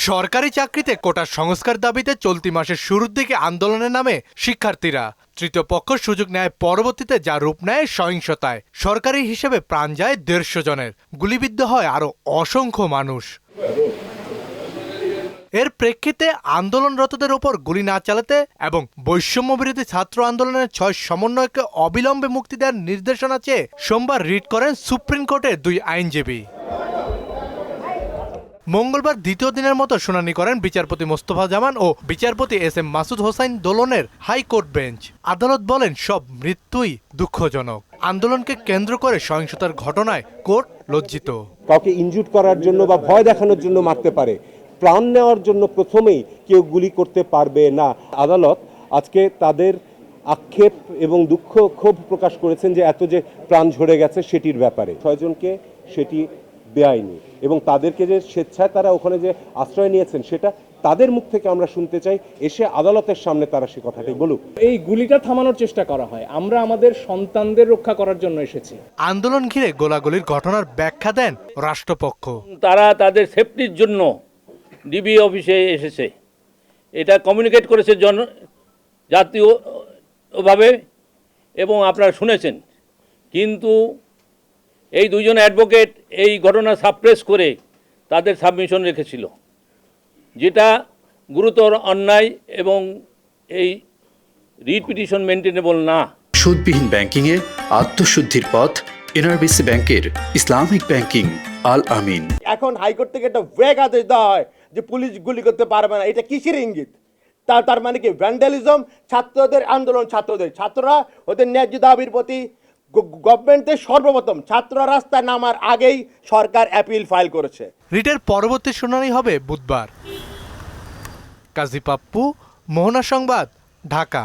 সরকারি চাকরিতে কোটা সংস্কার দাবিতে চলতি মাসের শুরুর দিকে আন্দোলনের নামে শিক্ষার্থীরা তৃতীয় পক্ষ সুযোগ নেয়, পরবর্তীতে যা রূপ নেয় সহিংসতায়। সরকারি হিসেবে প্রাণ যায় 150 জনের, গুলিবিদ্ধ হয় আরো অসংখ্য মানুষ। এর প্রেক্ষিতে আন্দোলনরতদের ওপর গুলি না চালাতে এবং বৈষম্য বিরোধী ছাত্র আন্দোলনের 6 সমন্বয়কে অবিলম্বে মুক্তি দেওয়ার নির্দেশনা চেয়ে সোমবার রিট করেন সুপ্রিম কোর্টের 2 আইনজীবী। মঙ্গলবার দ্বিতীয় দিনের মতো শুনানি করেন বিচারপতি মোস্তফা জামান ও বিচারপতি এস.এম. মাসুদ হোসাইন দোলনের হাইকোর্ট বেঞ্চ। আদালত বলেন, সব মৃত্যুই দুঃখজনক। আন্দোলনকে কেন্দ্র করে সহিংসতার ঘটনায় কোর্ট লজ্জিত। কাউকে ইনজুর করার জন্য বা ভয় দেখানোর জন্য মারতে পারে, প্রাণ নেওয়ার জন্য প্রথমেই কেউ গুলি করতে পারবে না। আদালত আজকে তাদের আক্ষেপ এবং দুঃখ ক্ষোভ প্রকাশ করেছেন যে এত যে প্রাণ ঝরে গেছে সেটির ব্যাপারে। 6 জনকে সেটি বেআইনি এবং তাদেরকে যে স্বেচ্ছায় তারা ওখানে যে আশ্রয় নিয়েছেন সেটা তাদের মুখ থেকে আমরা শুনতে চাই। এসে আদালতের সামনে তারা সে কথাটি বলুক। এই গুলিটা থামানোর চেষ্টা করা হয়, আমরা আমাদের সন্তানদের রক্ষা করার জন্য এসেছি। আন্দোলন ঘিরে গোলাগুলির ঘটনার ব্যাখ্যা দেন রাষ্ট্রপক্ষ। তারা তাদের সেফটির জন্য ডিবি অফিসে এসেছে, এটা কমিউনিকেট করেছে জাতীয়ভাবে এবং আপনারা শুনেছেন। কিন্তু এই 2 জন অ্যাডভোকেট এই ঘটনা সাপ্রেস করে তাদের সাবমিশন রেখেছিল, যেটা গুরুতর অন্যায় এবং এই রিট পিটিশন মেনটেনেবল না। সুদবিহীন ব্যাংকিংয়ে আত্মশুদ্ধির পথ এনআরবিসি ব্যাংকের ইসলামিক ব্যাংকিং আল আমিন। এখন হাইকোর্ট থেকে একটা ভেগ আদেশ দেওয়া হয় যে পুলিশ গুলি করতে পারবে না, এটা কিসের ইঙ্গিত? তার মানে কি? ভ্যান্ডালিজম, ছাত্রদের আন্দোলন, ছাত্ররা ওদের ন্যায্য দাবির প্রতি গভর্নমেন্টের সর্বপ্রথম ছাত্ররা রাস্তায় নামার আগেই সরকার অ্যাপিল ফাইল করেছে। রিটের পরবর্তী শুনানি হবে বুধবার। কাজী পাপ্পু, মোহনা সংবাদ, ঢাকা।